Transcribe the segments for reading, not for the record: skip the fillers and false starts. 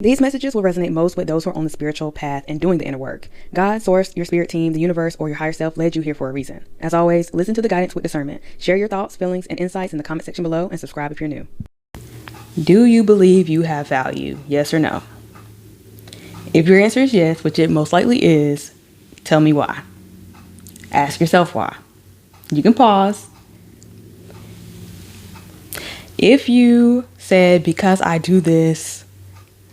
These messages will resonate most with those who are on the spiritual path and doing the inner work. God, source, your spirit team, the universe, or your higher self led you here for a reason. As always, listen to the guidance with discernment. Share your thoughts, feelings, and insights in the comment section below, and subscribe if you're new. Do you believe you have value? Yes or no? If your answer is yes, which it most likely is, tell me why. Ask yourself why. You can pause. If you said, because I do this,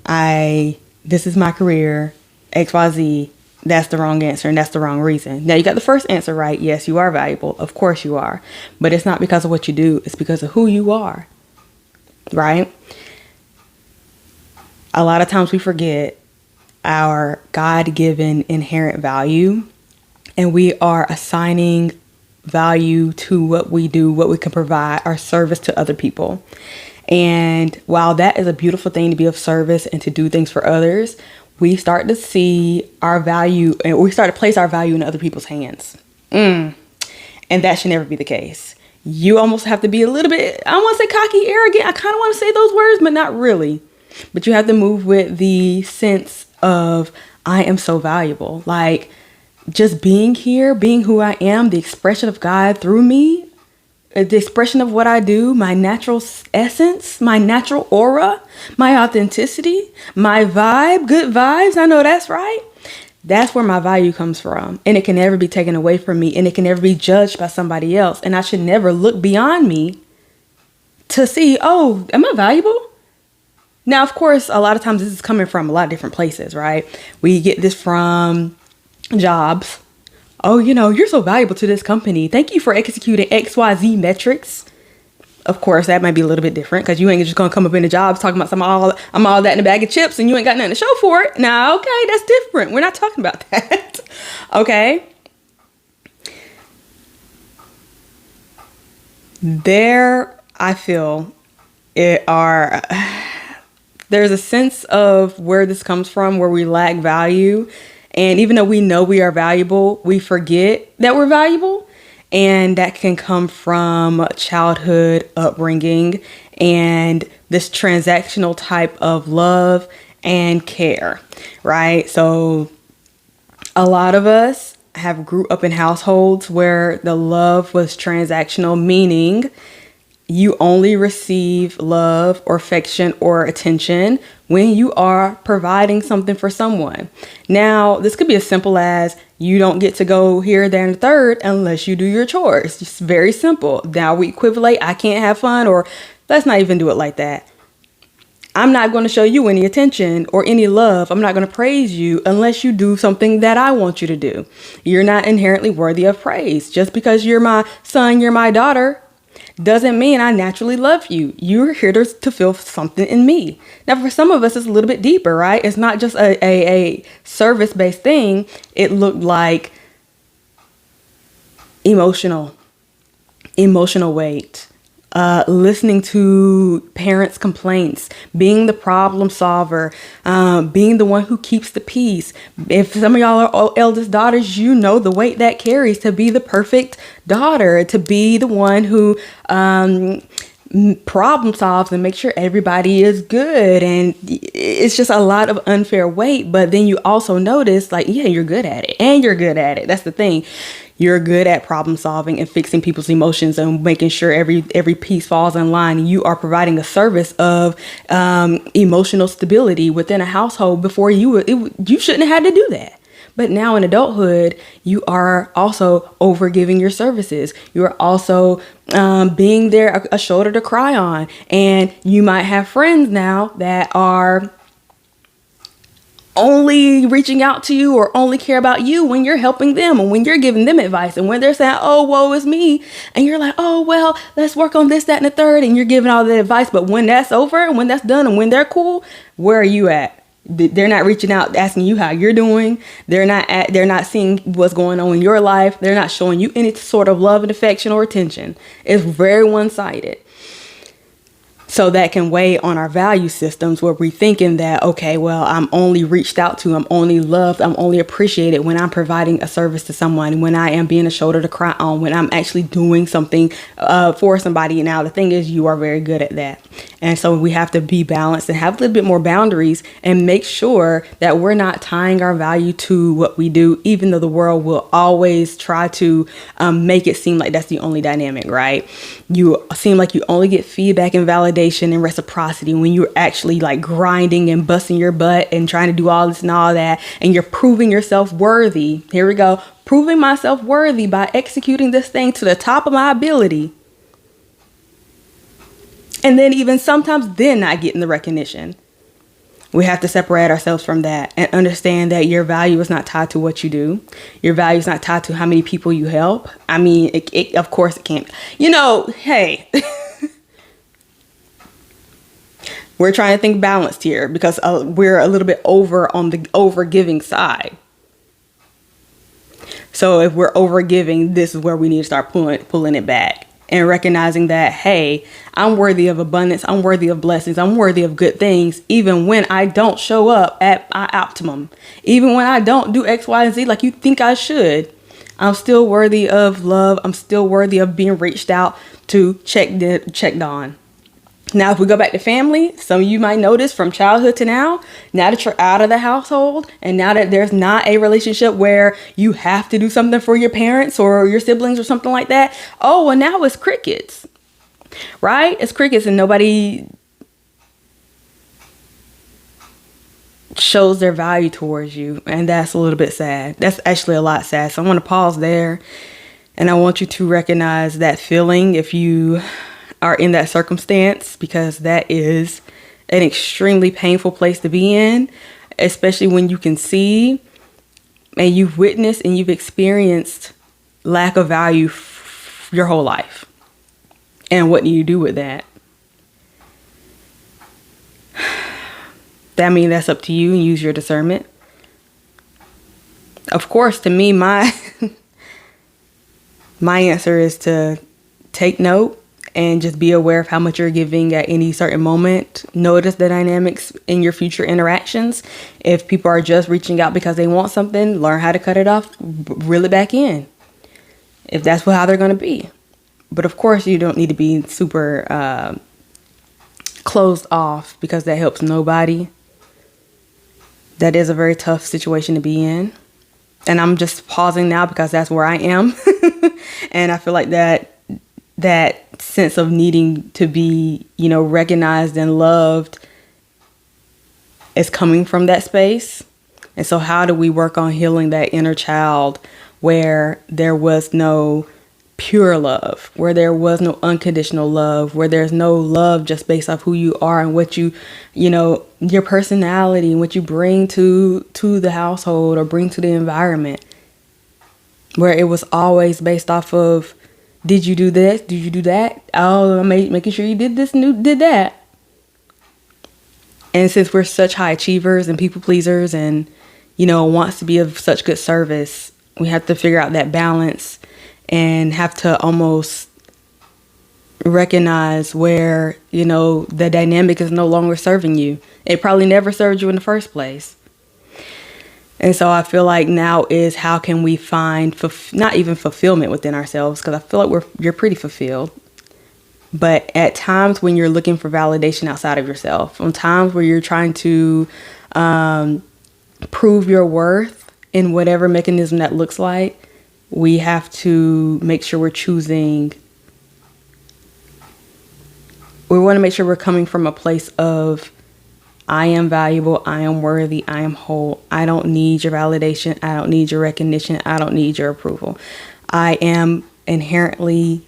this is my career, XYZ, that's the wrong answer and that's the wrong reason. Now you got the first answer right. Yes, you are valuable. Of course you are. But it's not because of what you do. It's because of who you are. Right? A lot of times we forget our God-given inherent value, and we are assigning value to what we do, what we can provide, our service to other people. And while that is a beautiful thing to be of service and to do things for others, we start to see our value and we start to place our value in other people's hands. And that should never be the case. You almost have to be a little bit, I don't want to say cocky, arrogant. I kind of want to say those words, but not really. But you have to move with the sense of, I am so valuable. Like just being here, being who I am, the expression of God through me, the expression of what I do, my natural essence, my natural aura, my authenticity, my vibe, good vibes. I know that's right. That's where my value comes from. And it can never be taken away from me. And it can never be judged by somebody else. And I should never look beyond me to see, oh, am I valuable? Now, of course, a lot of times this is coming from a lot of different places, right? We get this from jobs. Oh, you're so valuable to this company. Thank you for executing XYZ metrics. Of course, that might be a little bit different because you ain't just going to come up in the jobs talking about I'm all that in a bag of chips and you ain't got nothing to show for it. Now, okay, that's different. We're not talking about that. Okay. There, I feel there's a sense of where this comes from, where we lack value. And even though we know we are valuable, we forget that we're valuable. And that can come from childhood upbringing and this transactional type of love and care, right? So a lot of us have grew up in households where the love was transactional, meaning you only receive love or affection or attention when you are providing something for someone. Now, this could be as simple as you don't get to go here, there, and the third unless you do your chores. It's very simple. Now we equivalent, I can't have fun, or let's not even do it like that. I'm not going to show you any attention or any love. I'm not going to praise you unless you do something that I want you to do. You're not inherently worthy of praise. Just because you're my son, you're my daughter, doesn't mean I naturally love you. You're here to feel something in me. Now, for some of us, it's a little bit deeper, right? It's not just a service-based thing. It looked like emotional weight, listening to parents' complaints, being the problem solver, being the one who keeps the peace. If some of y'all are eldest daughters, you know the weight that carries to be the perfect daughter, to be the one who problem solves and make sure everybody is good. And it's just a lot of unfair weight. But then you also notice, like, yeah, you're good at it and you're good at it. That's the thing. You're good at problem solving and fixing people's emotions and making sure every piece falls in line. You are providing a service of emotional stability within a household. Before you shouldn't have had to do that. But now in adulthood, you are also overgiving your services. You are also being there, a shoulder to cry on. And you might have friends now that are only reaching out to you or only care about you when you're helping them and when you're giving them advice and when they're saying, oh, woe is me. And you're like, oh, well, let's work on this, that, and the third. And you're giving all the advice. But when that's over and when that's done and when they're cool, where are you at? They're not reaching out, asking you how you're doing. They're not seeing what's going on in your life. They're not showing you any sort of love and affection or attention. It's very one-sided. So that can weigh on our value systems where we're thinking that, okay, well, I'm only reached out to, I'm only loved, I'm only appreciated when I'm providing a service to someone, when I am being a shoulder to cry on, when I'm actually doing something for somebody. Now, the thing is, you are very good at that. And so we have to be balanced and have a little bit more boundaries and make sure that we're not tying our value to what we do, even though the world will always try to make it seem like that's the only dynamic, right? You seem like you only get feedback and validation and reciprocity when you're actually like grinding and busting your butt and trying to do all this and all that, and you're proving yourself worthy. Here we go. Proving myself worthy by executing this thing to the top of my ability. And then even sometimes then not getting the recognition. We have to separate ourselves from that and understand that your value is not tied to what you do. Your value is not tied to how many people you help. I mean, of course it can't. Hey, we're trying to think balanced here because we're a little bit over on the overgiving side. So if we're overgiving, this is where we need to start pulling it back. And recognizing that, hey, I'm worthy of abundance. I'm worthy of blessings. I'm worthy of good things, even when I don't show up at my optimum. Even when I don't do X, Y, and Z like you think I should. I'm still worthy of love. I'm still worthy of being reached out to, checked on. Now, if we go back to family, some of you might notice from childhood to now that you're out of the household and now that there's not a relationship where you have to do something for your parents or your siblings or something like that. Oh, well, now it's crickets, right? It's crickets and nobody shows their value towards you. And that's a little bit sad. That's actually a lot sad. So I want to pause there and I want you to recognize that feeling if you are in that circumstance, because that is an extremely painful place to be in, especially when you can see and you've witnessed and you've experienced lack of value your whole life. And what do you do with that? That means that's up to you and use your discernment. Of course, to me, my answer is to take note and just be aware of how much you're giving at any certain moment. Notice the dynamics in your future interactions. If people are just reaching out because they want something, learn how to cut it off, reel it back in. If that's how they're going to be. But of course, you don't need to be super closed off because that helps nobody. That is a very tough situation to be in. And I'm just pausing now because that's where I am. And I feel like that sense of needing to be, recognized and loved is coming from that space. And so how do we work on healing that inner child where there was no pure love, where there was no unconditional love, where there's no love just based off who you are and what your personality and what you bring to the household or bring to the environment, where it was always based off of, did you do this? Did you do that? Oh, I'm making sure you did this and did that. And since we're such high achievers and people pleasers and, wants to be of such good service, we have to figure out that balance and have to almost recognize where, the dynamic is no longer serving you. It probably never served you in the first place. And so I feel like now is how can we find not even fulfillment within ourselves, because I feel like you're pretty fulfilled. But at times when you're looking for validation outside of yourself, on times where you're trying to prove your worth in whatever mechanism that looks like, we have to make sure we're choosing. We want to make sure we're coming from a place of, I am valuable, I am worthy, I am whole. I don't need your validation. I don't need your recognition. I don't need your approval. I am inherently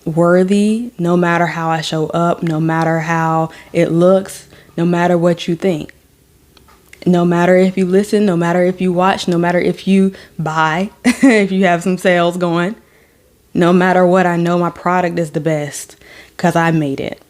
worthy no matter how I show up, no matter how it looks, no matter what you think. No matter if you listen, no matter if you watch, no matter if you buy, if you have some sales going, no matter what, I know my product is the best because I made it.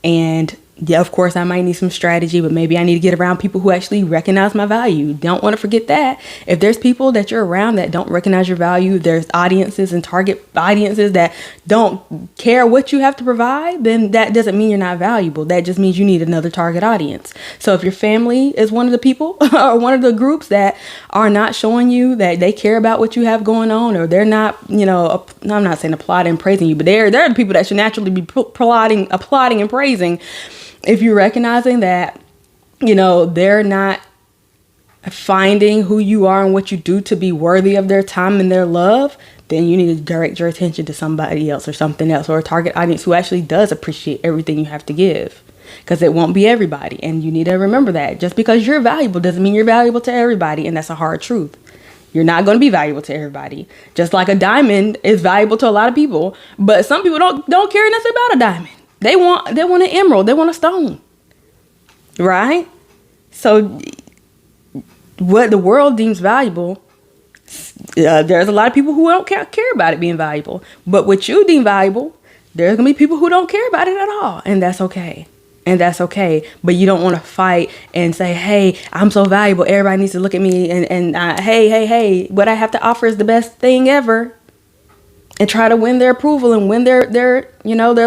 And Yeah, of course, I might need some strategy, but maybe I need to get around people who actually recognize my value. Don't want to forget that. If there's people that you're around that don't recognize your value, there's audiences and target audiences that don't care what you have to provide, then that doesn't mean you're not valuable. That just means you need another target audience. So if your family is one of the people or one of the groups that are not showing you that they care about what you have going on, or they're not, I'm not saying applauding and praising you, but they're the people that should naturally be applauding and praising. If you're recognizing that, they're not finding who you are and what you do to be worthy of their time and their love, then you need to direct your attention to somebody else or something else, or a target audience who actually does appreciate everything you have to give. Because it won't be everybody. And you need to remember that. Just because you're valuable doesn't mean you're valuable to everybody. And that's a hard truth. You're not going to be valuable to everybody. Just like a diamond is valuable to a lot of people. But some people don't care nothing about a diamond. They want an emerald. They want a stone. Right? So what the world deems valuable, there's a lot of people who don't care about it being valuable. But what you deem valuable, there's going to be people who don't care about it at all. And that's okay. But you don't want to fight and say, hey, I'm so valuable. Everybody needs to look at me. And hey, what I have to offer is the best thing ever. And try to win their approval and win their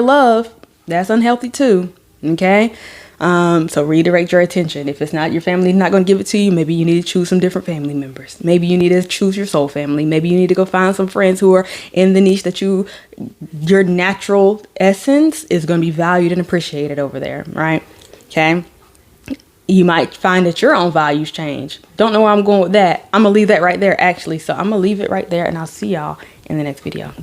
love. That's unhealthy too. Okay. So redirect your attention. If it's not your family, not going to give it to you, maybe you need to choose some different family members. Maybe you need to choose your soul family. Maybe you need to go find some friends who are in the niche that your natural essence is going to be valued and appreciated over there. Right. Okay. You might find that your own values change. Don't know where I'm going with that. I'm going to leave that right there, actually. So I'm going to leave it right there, and I'll see y'all in the next video.